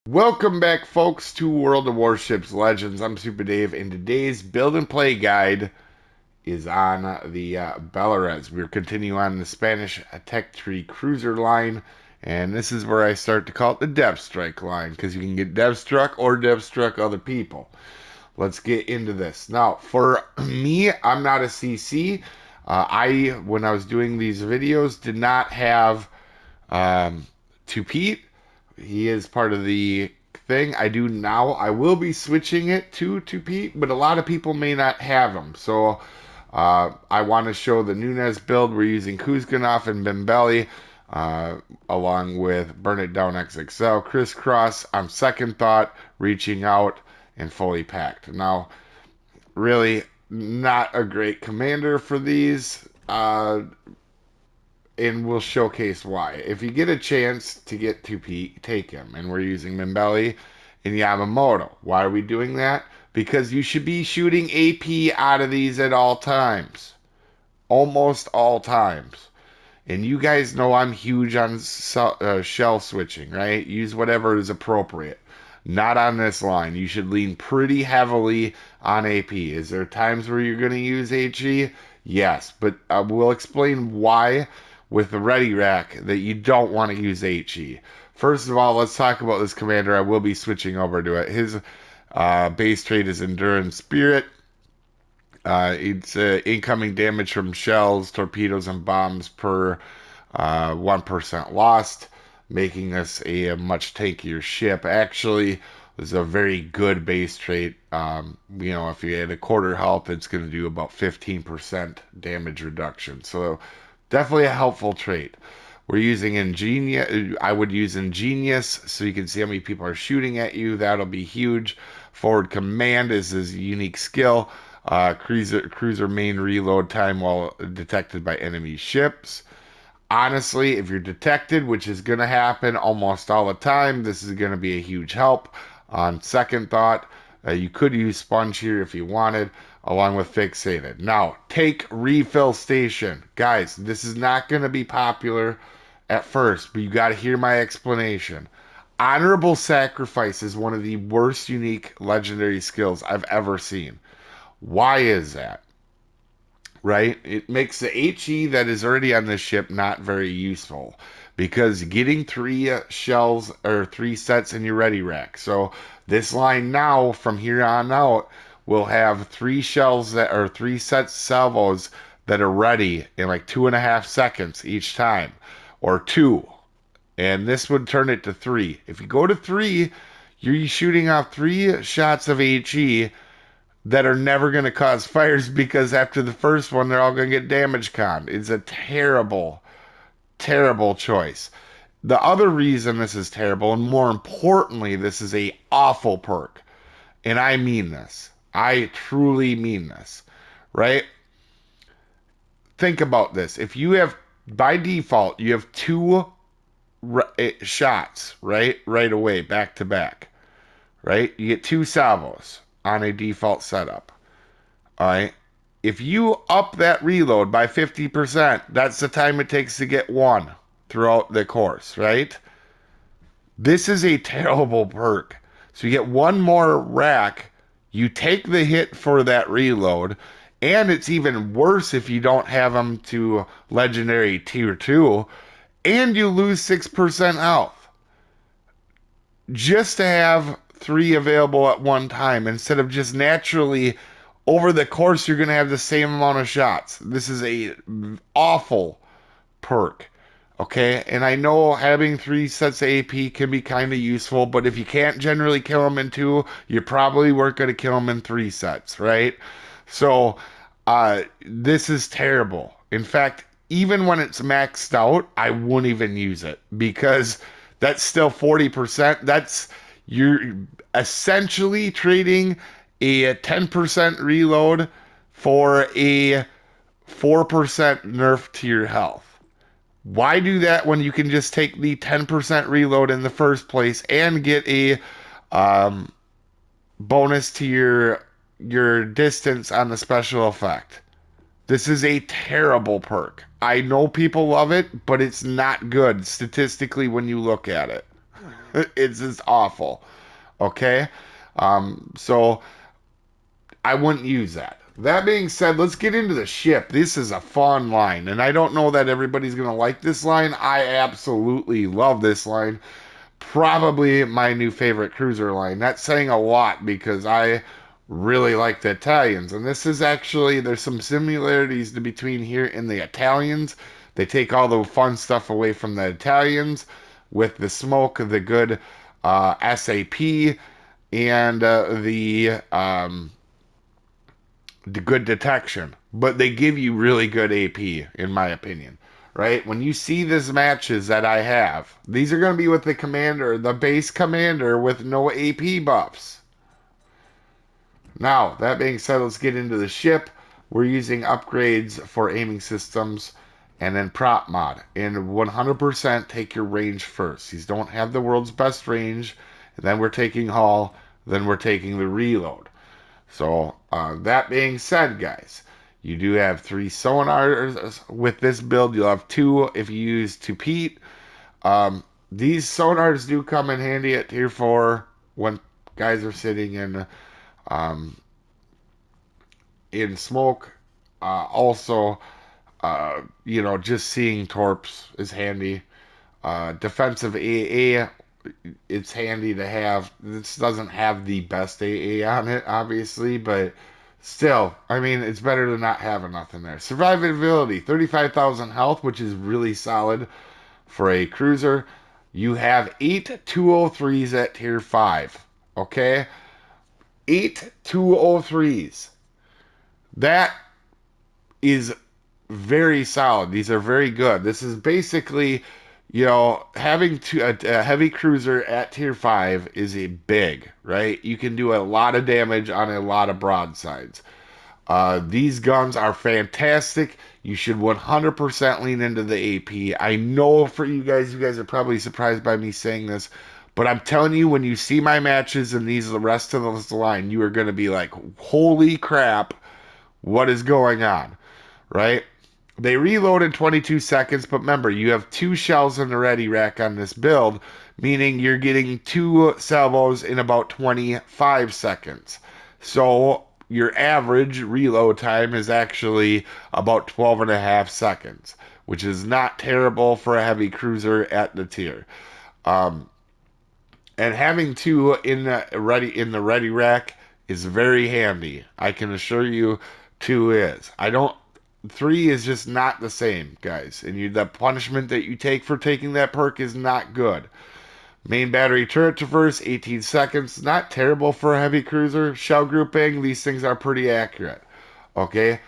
Welcome back, folks, to World of Warships Legends. I'm Soopa-Dave, and today's build and play guide is on the Baleares. We're continuing on the Spanish Tech Tree Cruiser line, and this is where I start to call it the Dev Strike line, because you can get Dev Struck or Dev Struck other people. Let's get into this. Now, for me, I'm not a CC. When I was doing these videos, did not have to Pete. He is part of the thing. I do now. I will be switching it to Pete, but a lot of people may not have him. So I want to show the Nunez build. We're using Kuzganov and Bimbelli, along with Burn It Down XXL, Crisscross. On second thought, reaching out and fully packed. Now, really not a great commander for these. And we'll showcase why. If you get a chance to get 2P, take him. And we're using Mimbelli and Yamamoto. Why are we doing that? Because you should be shooting AP out of these at all times. Almost all times. And you guys know I'm huge on shell switching, right? Use whatever is appropriate. Not on this line. You should lean pretty heavily on AP. Is there times where you're going to use HE? Yes, but we'll explain why with the ready rack that you don't want to use HE. First of all, let's talk about this commander. I will be switching over to it. His base trait is Endurance Spirit. It's incoming damage from shells, torpedoes, and bombs per 1% lost, making this a much tankier ship. Actually, this is a very good base trait. If you had a quarter health, it's going to do about 15% damage reduction. So definitely a helpful trait. We're using Ingenious. I would use Ingenious so you can see how many people are shooting at you. That'll be huge. Forward Command is his unique skill. Cruiser main reload time while detected by enemy ships. Honestly, if you're detected, which is going to happen almost all the time, this is going to be a huge help. On second thought, you could use Sponge here if you wanted, along with Fixated. Now, take Refill Station. Guys, this is not going to be popular at first, but you got to hear my explanation. Honorable Sacrifice is one of the worst unique legendary skills I've ever seen. Why is that? Right? It makes the HE that is already on this ship not very useful because getting 3 shells or 3 sets in your ready rack. So this line now from here on out will have 3 shells that are 3 sets salvos that are ready in like 2.5 seconds each time, or 2. And this would turn it to 3. If you go to 3, you're shooting off 3 shots of HE that are never going to cause fires because after the first one, they're all going to get damage conned. It's a terrible, terrible choice. The other reason this is terrible, and more importantly, this is a awful perk, and I mean this. I truly mean this, right? Think about this. If you have, by default, you have 2 shots, right away, back to back, right? You get 2 salvos on a default setup. All right. If you up that reload by 50%, that's the time it takes to get 1 throughout the course, right? This is a terrible perk. So you get 1 more rack, you take the hit for that reload, and it's even worse if you don't have them to legendary tier 2, and you lose 6% health. Just to have 3 available at one time instead of just naturally over the course you're going to have the same amount of shots. This is a awful perk. Okay, and I know having 3 sets of AP can be kind of useful, but if you can't generally kill them in 2, you probably weren't going to kill them in 3 sets, right? So this is terrible. In fact, even when it's maxed out, I wouldn't even use it because that's still 40%. That's you're essentially trading a 10% reload for a 4% nerf to your health. Why do that when you can just take the 10% reload in the first place and get a bonus to your distance on the special effect? This is a terrible perk. I know people love it, but it's not good statistically when you look at it. It's just awful. Okay? So I wouldn't use that. That being said, let's get into the ship. This is a fun line, and I don't know that everybody's going to like this line. I absolutely love this line. Probably my new favorite cruiser line. That's saying a lot because I really like the Italians. And this is actually, there's some similarities between here and the Italians. They take all the fun stuff away from the Italians with the smoke, the good SAP, and the good detection. But they give you really good AP, in my opinion. Right? When you see these matches that I have, these are going to be with the commander, the base commander with no AP buffs. Now, that being said, let's get into the ship. We're using upgrades for aiming systems and then prop mod. And 100% take your range first. These don't have the world's best range. And then we're taking haul. Then we're taking the reload. So, that being said, guys, you do have 3 sonars with this build. You'll have 2 if you use Tupete. These sonars do come in handy at tier 4 when guys are sitting um, in smoke. Also, just seeing torps is handy. Defensive AA, it's handy to have. This doesn't have the best AA on it, obviously, but still, I mean, it's better than not having nothing there. Survivability, 35,000 health, which is really solid for a cruiser. You have 8 203s at tier 5. Okay? 8 203s. That is very solid. These are very good. This is basically, having a heavy cruiser at tier 5 is a big, right? You can do a lot of damage on a lot of broadsides. These guns are fantastic. You should 100% lean into the AP. I know for you guys are probably surprised by me saying this, but I'm telling you, when you see my matches and the rest of the line, you are going to be like, holy crap, what is going on, right? They reload in 22 seconds, but remember, you have 2 shells in the ready rack on this build, meaning you're getting 2 salvos in about 25 seconds. So your average reload time is actually about 12 and a half seconds, which is not terrible for a heavy cruiser at the tier. Um, and having 2 in the ready rack is very handy. I can assure you 2 is. I don't 3 is just not the same, guys. And the punishment that you take for taking that perk is not good. Main battery turret traverse, 18 seconds. Not terrible for a heavy cruiser. Shell grouping, these things are pretty accurate. Okay.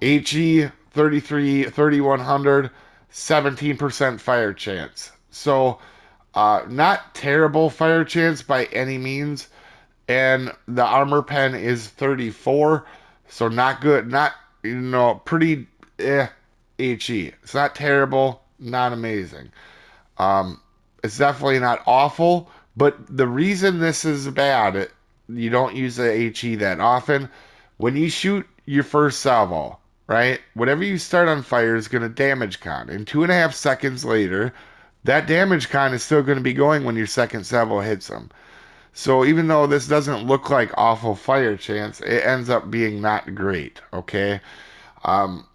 HE 33, 3100, 17% fire chance. So, not terrible fire chance by any means. And the armor pen is 34. So not good. Not, pretty HE. It's not terrible, not amazing. Um, it's definitely not awful, but the reason this is bad, you don't use the HE that often. When you shoot your first salvo, right? Whatever you start on fire is going to damage con. And 2.5 seconds later, that damage con is still going to be going when your second salvo hits them. So even though this doesn't look like awful fire chance, it ends up being not great. Okay. Um,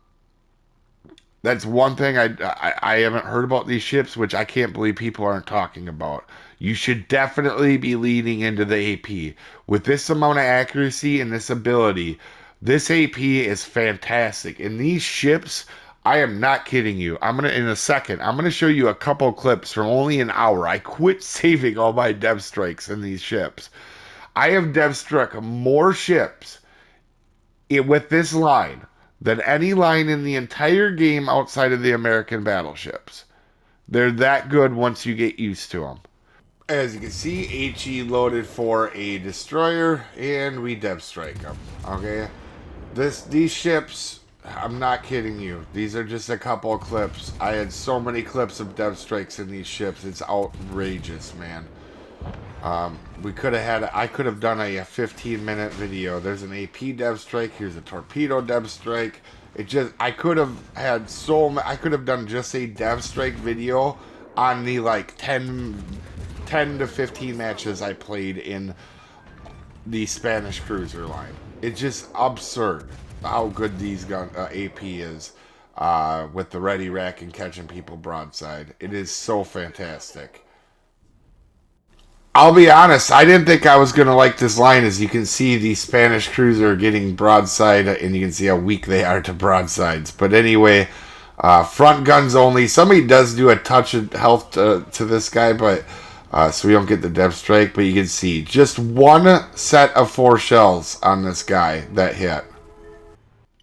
that's one thing I haven't heard about these ships, which I can't believe people aren't talking about. You should definitely be leading into the AP. With this amount of accuracy and this ability, this AP is fantastic. And these ships, I am not kidding you. In a second, I'm gonna show you a couple clips from only an hour. I quit saving all my dev strikes in these ships. I have dev struck more ships with this line than any line in the entire game outside of the American battleships. They're that good once you get used to them. As you can see, HE loaded for a destroyer, and we dev strike them. Okay, these ships, I'm not kidding you. These are just a couple of clips. I had so many clips of dev strikes in these ships. It's outrageous, man. I could have done a 15-minute video. There's an AP dev strike. Here's a torpedo dev strike. I could have I could have done just a dev strike video on the like 10 10 to 15 matches I played in the Spanish cruiser line. It's just absurd how good these gun AP is with the ready rack and catching people broadside. It is so fantastic. I'll be honest, I didn't think I was going to like this line. As you can see, the Spanish cruiser getting broadside, and you can see how weak they are to broadsides. But anyway, front guns only. Somebody does do a touch of health to this guy, but so we don't get the depth strike. But you can see just one set of 4 shells on this guy that hit.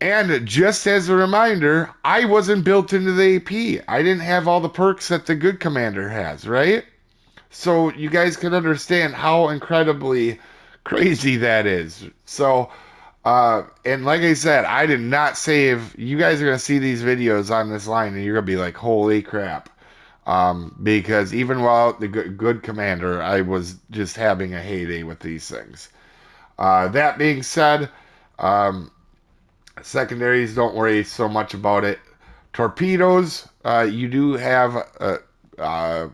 And just as a reminder, I wasn't built into the AP. I didn't have all the perks that the good commander has, right? So you guys can understand how incredibly crazy that is. So, and like I said, I did not save. You guys are gonna see these videos on this line, and you're gonna be like, "Holy crap!" Because even while the good commander, I was just having a heyday with these things. That being said, um, secondaries, don't worry so much about it. Torpedoes, you do have uh,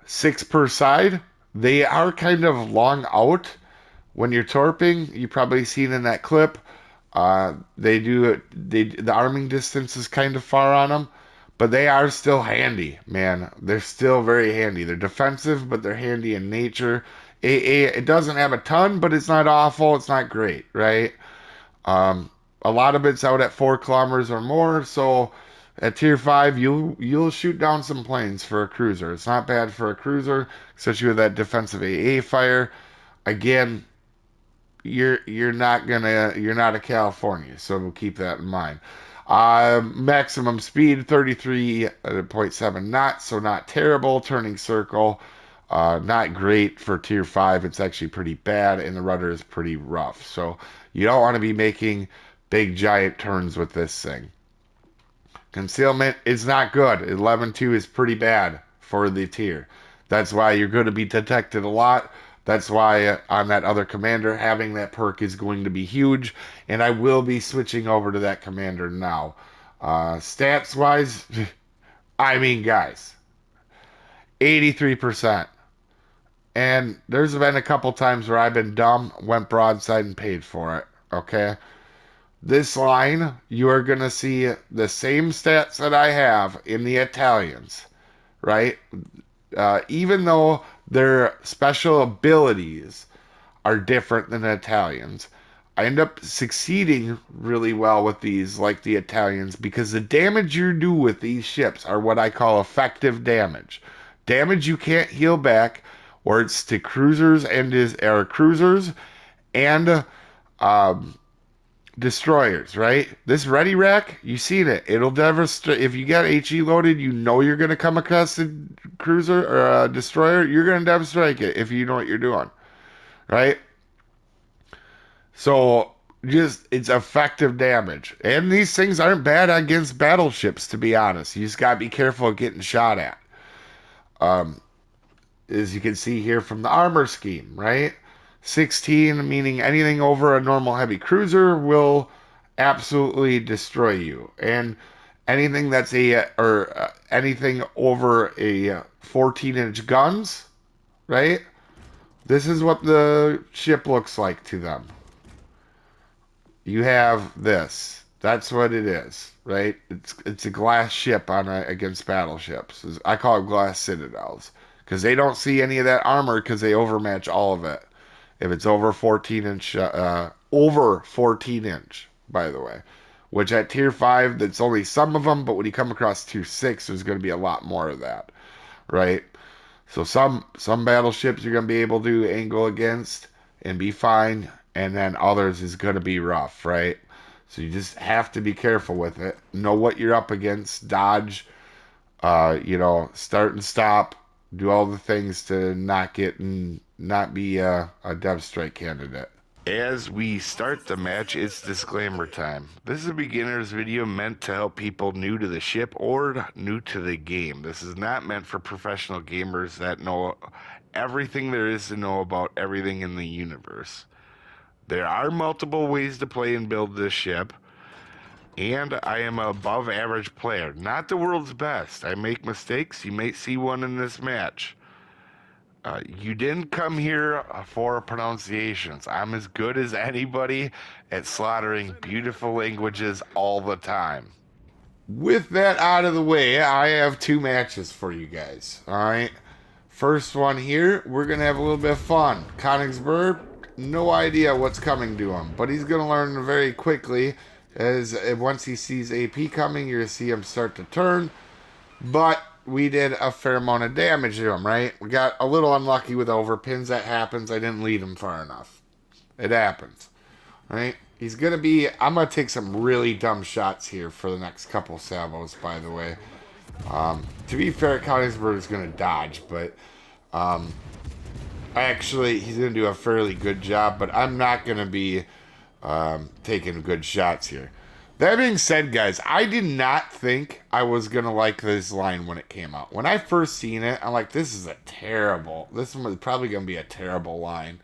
6 per side. They are kind of long out when you're torping. You probably seen in that clip. The arming distance is kind of far on them, but they are still handy, man. They're still very handy. They're defensive, but they're handy in nature. It doesn't have a ton, but it's not awful. It's not great, right? Um, a lot of it's out at 4 kilometers or more, so at tier 5 you'll shoot down some planes for a cruiser. It's not bad for a cruiser, especially with that defensive AA fire. Again, you're not a California, so we'll keep that in mind. Maximum speed 33.7 knots, so not terrible. Turning circle, not great for tier 5. It's actually pretty bad, and the rudder is pretty rough. So you don't want to be making big giant turns with this thing. Concealment is not good. 11.2 is pretty bad for the tier. That's why you're going to be detected a lot. That's why on that other commander, having that perk is going to be huge. And I will be switching over to that commander now. Stats wise, I mean, guys, 83%. And there's been a couple times where I've been dumb, went broadside, and paid for it. Okay? This line, you are going to see the same stats that I have in the Italians, right? Even though their special abilities are different than the Italians, I end up succeeding really well with these, like the Italians, because the damage you do with these ships are what I call effective damage. Damage you can't heal back, or it's to cruisers and um, destroyers, right? This ready rack, you seen it. It'll never if you got HE loaded, you know you're gonna come across a cruiser or a destroyer. You're gonna never strike it if you know what you're doing, right? So just it's effective damage, and these things aren't bad against battleships. To be honest, you just gotta be careful of getting shot at. Um, as you can see here from the armor scheme, right? 16, meaning anything over a normal heavy cruiser will absolutely destroy you. And anything that's anything over a 14-inch guns, right? This is what the ship looks like to them. You have this. That's what it is, right? It's a glass ship against battleships. I call it glass citadels because they don't see any of that armor because they overmatch all of it. If it's over 14 inch, by the way, which at tier 5, that's only some of them, but when you come across tier 6, there's going to be a lot more of that, right? So some battleships you're going to be able to angle against and be fine, and then others is going to be rough, right? So you just have to be careful with it. Know what you're up against, dodge, start and stop, do all the things to not be a dev strike candidate. As we start the match, it's disclaimer time. This is a beginner's video meant to help people new to the ship or new to the game. This is not meant for professional gamers that know everything there is to know about everything in the universe. There are multiple ways to play and build this ship, and I am an above average player. Not the world's best. I make mistakes. You may see one in this match. You didn't come here for pronunciations. I'm as good as anybody at slaughtering beautiful languages all the time. With that out of the way, I have two matches for you guys. All right. First one here, we're going to have a little bit of fun. Königsberg, no idea what's coming to him, but he's going to learn very quickly as once he sees AP coming, you're going to see him start to turn. But we did a fair amount of damage to him, right? We got a little unlucky with overpins. That happens. I didn't lead him far enough. It happens, right? He's going to be... I'm going to take some really dumb shots here for the next couple salvos, by the way. To be fair, Königsberg is going to dodge, but... actually, he's going to do a fairly good job, but I'm not going to be taking good shots here. That being said, guys, I did not think I was going to like this line when it came out. When I first seen it, I'm like, this is this one is probably going to be a terrible line.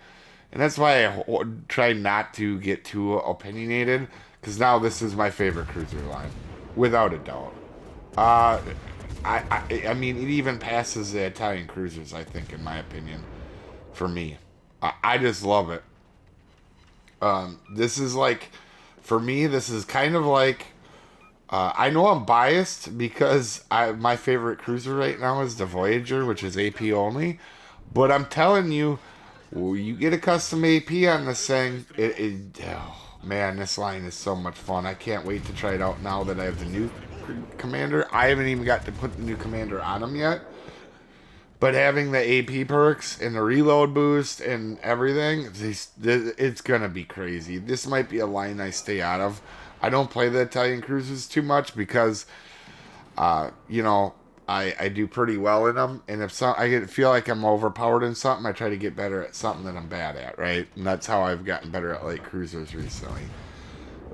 And that's why I try not to get too opinionated, because now this is my favorite cruiser line, without a doubt. I mean, it even passes the Italian cruisers, I think, in my opinion, for me. I just love it. This is like... For me, this is kind of like, I know I'm biased because my favorite cruiser right now is the Voyager, which is AP only. But I'm telling you, you get a custom AP on this thing, oh, man, this line is so much fun. I can't wait to try it out now that I have the new commander. I haven't even got to put the new commander on him yet. But having the AP perks and the reload boost and everything, it's going to be crazy. This might be a line I stay out of. I don't play the Italian cruisers too much because, you know, I do pretty well in them. And if I feel like I'm overpowered in something, I try to get better at something that I'm bad at, right? And that's how I've gotten better at light cruisers recently.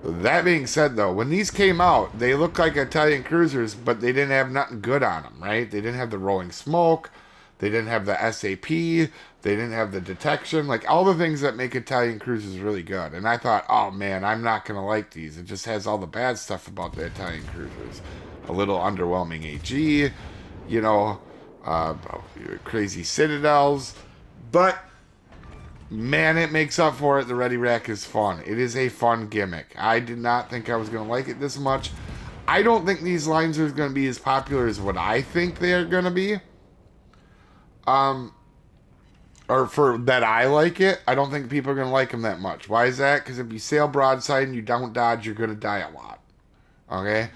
That being said, though, when these came out, they looked like Italian cruisers, but they didn't have nothing good on them, right? They didn't have the rolling smoke. They didn't have the SAP. They didn't have the detection. Like, all the things that make Italian cruisers really good. And I thought, oh, man, I'm not going to like these. It just has all the bad stuff about the Italian cruisers. A little underwhelming AG, you know, crazy citadels. But, man, it makes up for it. The Ready Rack is fun. It is a fun gimmick. I did not think I was going to like it this much. I don't think these lines are going to be as popular as what I think they are going to be. Or for that I like it, I don't think people are going to like them that much. Why is that? Because if you sail broadside and you don't dodge, you're going to die a lot. Okay?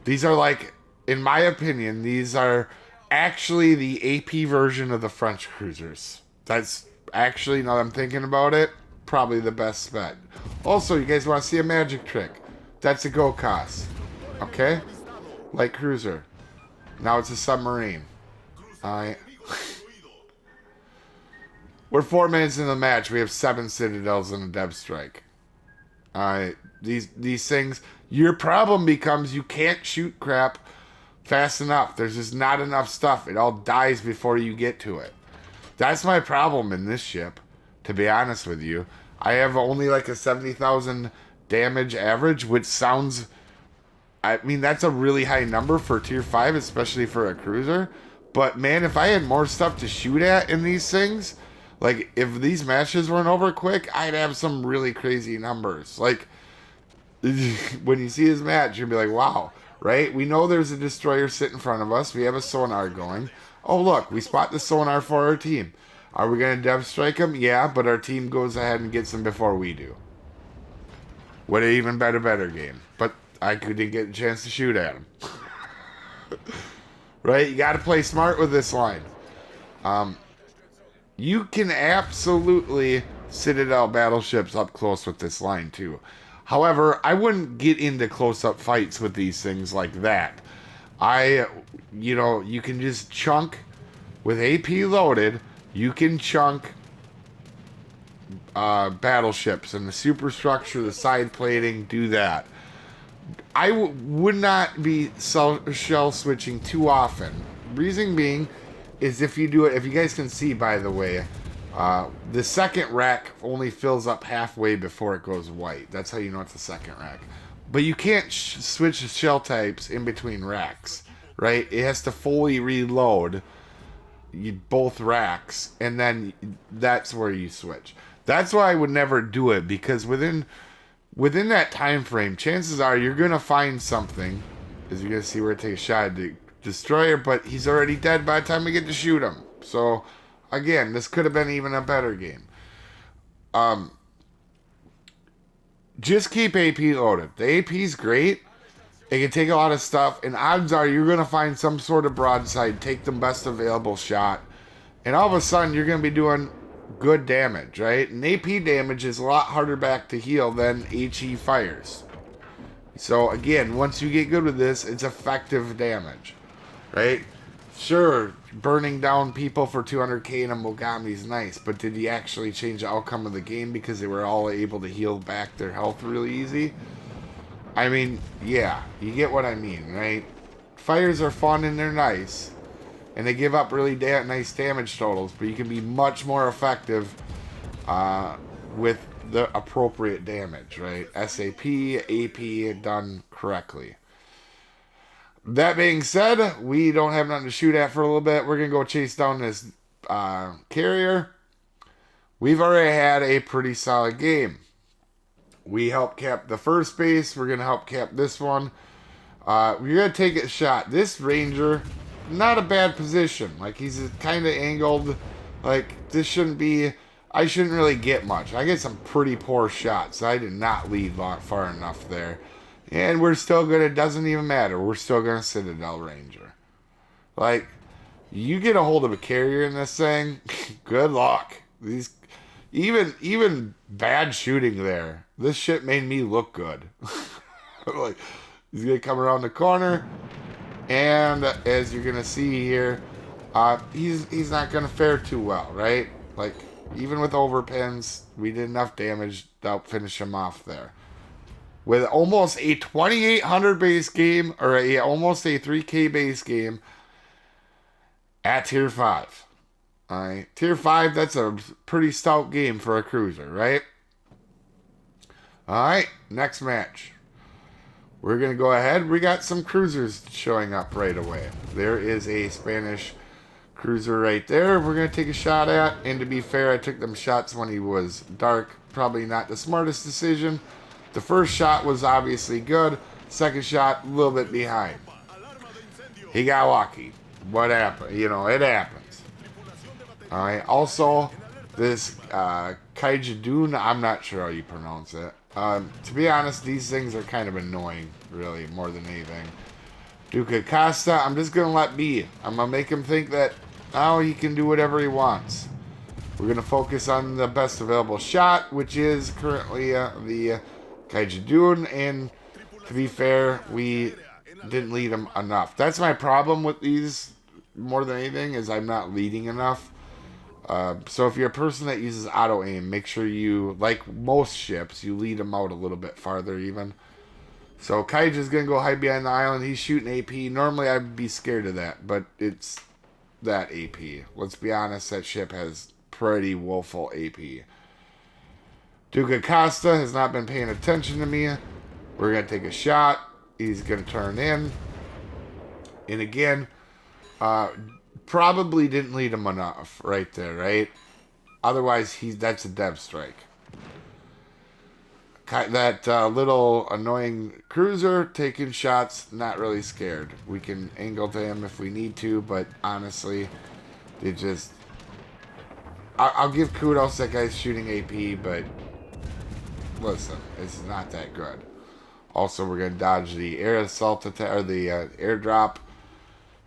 These are like, in my opinion, these are actually the AP version of the French cruisers. That's actually, now that I'm thinking about it, probably the best bet. Also, you guys want to see a magic trick? That's a go cost. Okay? Light cruiser. Now it's a submarine. Alright. We're 4 minutes in the match. We have 7 citadels and a dev strike. Alright. These things... Your problem becomes you can't shoot crap fast enough. There's just not enough stuff. It all dies before you get to it. That's my problem in this ship, to be honest with you. I have only like a 70,000 damage average, which sounds... I mean, that's a really high number for tier 5, especially for a cruiser. But, man, if I had more stuff to shoot at in these things... Like, if these matches weren't over quick, I'd have some really crazy numbers. Like, when you see this match, you'll be like, wow, right? We know there's a destroyer sitting in front of us. We have a sonar going. Oh, look, we spot the sonar for our team. Are we going to dev strike them? Yeah, but our team goes ahead and gets them before we do. What an even better game. But I couldn't get a chance to shoot at them. Right? You got to play smart with this line. You can absolutely Citadel battleships up close with this line, too. However, I wouldn't get into close-up fights with these things like that. You know, you can just chunk, with AP loaded, you can chunk battleships and the superstructure, the side plating, do that. I would not be shell switching too often. Reason being is if you do it, if you guys can see, by the way, the second rack only fills up halfway before it goes white. That's how you know it's the second rack. But you can't switch shell types in between racks, right? It has to fully reload both racks, and then that's where you switch. That's why I would never do it, because within that time frame, chances are you're gonna find something. As you're gonna see where it takes a shot to destroyer, but he's already dead by the time we get to shoot him. So again, this could have been even a better game. Just keep AP loaded. The AP's great. It can take a lot of stuff, and odds are you're gonna find some sort of broadside, take the best available shot, and all of a sudden you're gonna be doing good damage, right? And AP damage is a lot harder back to heal than HE fires. So again, once you get good with this, it's effective damage, right? Sure, burning down people for 200k in a Mogami is nice, but did he actually change the outcome of the game because they were all able to heal back their health really easy? I mean, yeah, you get what I mean, right? Fires are fun and they're nice, and they give up really nice damage totals, but you can be much more effective with the appropriate damage, right? SAP, AP, done correctly. That being said, we don't have nothing to shoot at for a little bit. We're going to go chase down this carrier. We've already had a pretty solid game. We helped cap the first base. We're going to help cap this one. We're going to take a shot. This Ranger, not a bad position. Like, he's kind of angled. Like, this shouldn't be... I shouldn't really get much. I get some pretty poor shots. I did not lead far enough there. And we're still good. It doesn't even matter. We're still going to Citadel Ranger. Like, you get a hold of a carrier in this thing, good luck. These, even bad shooting there, this shit made me look good. Like, he's going to come around the corner, and as you're going to see here, he's not going to fare too well, right? Like, even with overpins, we did enough damage to finish him off there. With almost a 2,800 base game, or almost a 3K base game at Tier 5. Alright, Tier 5, that's a pretty stout game for a cruiser, right? Alright, next match. We're going to go ahead. We got some cruisers showing up right away. There is a Spanish cruiser right there we're going to take a shot at. And to be fair, I took them shots when he was dark. Probably not the smartest decision. The first shot was obviously good. Second shot, a little bit behind. He got lucky. What happened? You know, it happens. Alright, also, this Kaijadun, I'm not sure how you pronounce it. To be honest, these things are kind of annoying, really, more than anything. Duca Costa, I'm just going to let be. I'm going to make him think that, oh, he can do whatever he wants. We're going to focus on the best available shot, which is currently the Kaijadun, and to be fair, we didn't lead him enough. That's my problem with these, more than anything, is I'm not leading enough. So if you're a person that uses auto-aim, make sure you, like most ships, you lead them out a little bit farther even. So Kaija's going to go hide behind the island. He's shooting AP. Normally I'd be scared of that, but it's that AP. Let's be honest, that ship has pretty woeful AP. Duca Costa has not been paying attention to me. We're going to take a shot. He's going to turn in. And again, probably didn't lead him enough right there, right? Otherwise, that's a dev strike. That little annoying cruiser taking shots, not really scared. We can angle to him if we need to, but honestly, they just... I'll give kudos that guy's shooting AP, but listen, it's not that good. Also, we're going to dodge the air assault attack, or the airdrop,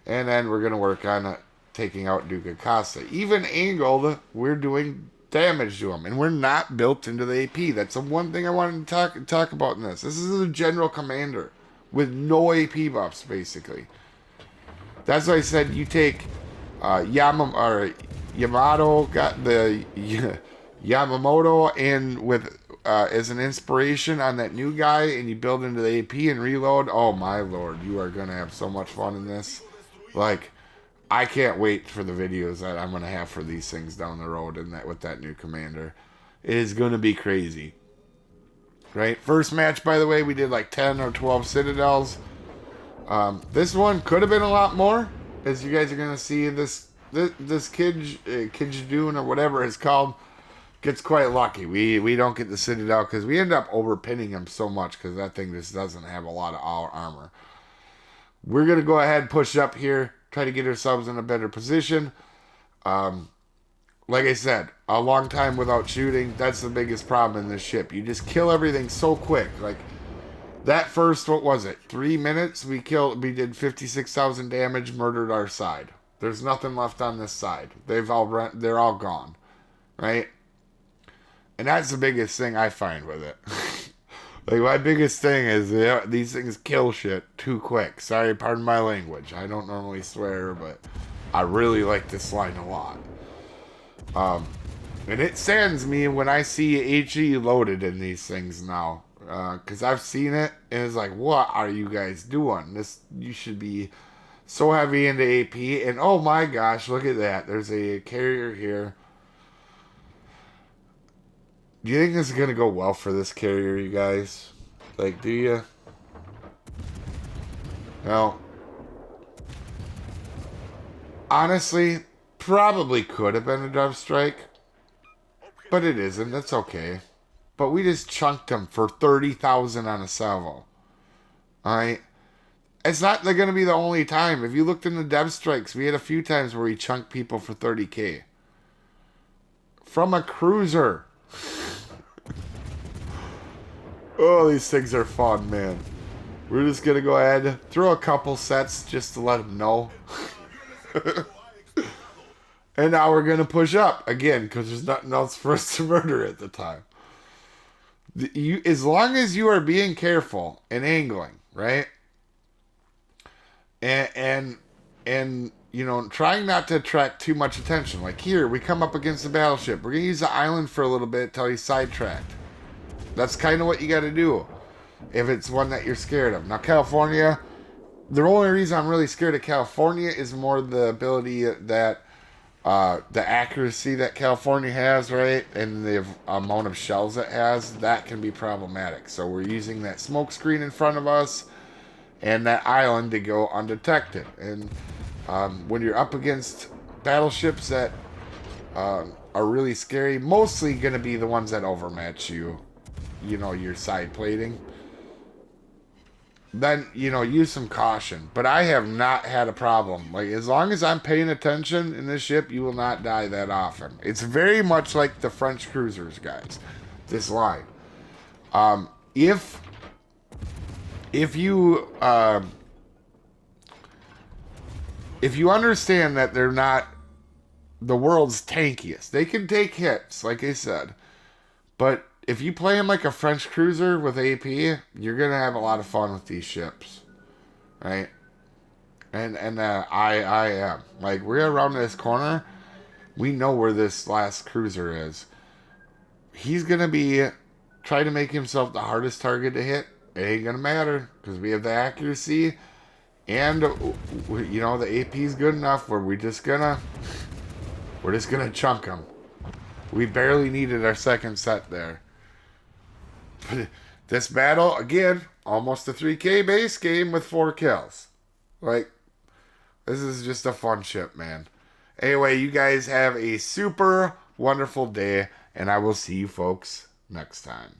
and then we're going to work on taking out Duca Costa. Even angled, we're doing damage to him, and we're not built into the AP. That's the one thing I wanted to talk about in this. This is a general commander with no AP buffs, basically. That's why I said you take Yamato, got the Yamamoto, and with as an inspiration on that new guy, and you build into the AP and reload. Oh my lord, you are gonna have so much fun in this. Like, I can't wait for the videos that I'm gonna have for these things down the road, and that with that new commander, it is gonna be crazy. Right, first match, by the way, we did like 10 or 12 citadels. This one could have been a lot more, as you guys are gonna see this this Kijdoon or whatever it's called gets quite lucky. We don't get the Citadel because we end up overpinning him so much because that thing just doesn't have a lot of armor. We're going to go ahead and push up here, try to get ourselves in a better position. Like I said, a long time without shooting, that's the biggest problem in this ship. You just kill everything so quick. Like, that first, what was it, 3 minutes? We did 56,000 damage, murdered our side. There's nothing left on this side. They're all gone, right? And that's the biggest thing I find with it. Like, my biggest thing is these things kill shit too quick. Sorry, pardon my language. I don't normally swear, but I really like this line a lot. And it saddens me when I see HE loaded in these things now. Because I've seen it, and it's like, what are you guys doing? You should be so heavy into AP, and oh my gosh, look at that. There's a carrier here. Do you think this is going to go well for this carrier, you guys? Like, do you? Well, honestly, probably could have been a dove strike, but it isn't. That's okay. But we just chunked him for 30,000 on a salvo. Alright? It's not going to be the only time. If you looked in the dev strikes, we had a few times where we chunked people for 30k. From a cruiser. Oh, these things are fun, man. We're just going to go ahead, throw a couple sets just to let them know. And now we're going to push up again because there's nothing else for us to murder at the time. As long as you are being careful and angling, right? And you know, trying not to attract too much attention. Like here, we come up against the battleship. We're going to use the island for a little bit until he's sidetracked. That's kind of what you got to do if it's one that you're scared of. Now, California, the only reason I'm really scared of California is more the ability that the accuracy that California has, right, and the amount of shells it has, that can be problematic. So we're using that smoke screen in front of us and that island to go undetected. And when you're up against battleships that are really scary, mostly going to be the ones that overmatch you, you know, your side plating, then, you know, use some caution. But I have not had a problem. Like, as long as I'm paying attention in this ship, you will not die that often. It's very much like the French cruisers, guys. This line. If you understand that they're not the world's tankiest, they can take hits, like I said. But if you play them like a French cruiser with AP, you're going to have a lot of fun with these ships. Right? And I am. Like, we're around this corner. We know where this last cruiser is. He's going to be trying to make himself the hardest target to hit. It ain't going to matter because we have the accuracy. And, you know, the AP is good enough where we're just going to chunk him. We barely needed our second set there. This battle, again, almost a 3K base game with 4 kills. Like, this is just a fun ship, man. Anyway, you guys have a super wonderful day, and I will see you folks next time.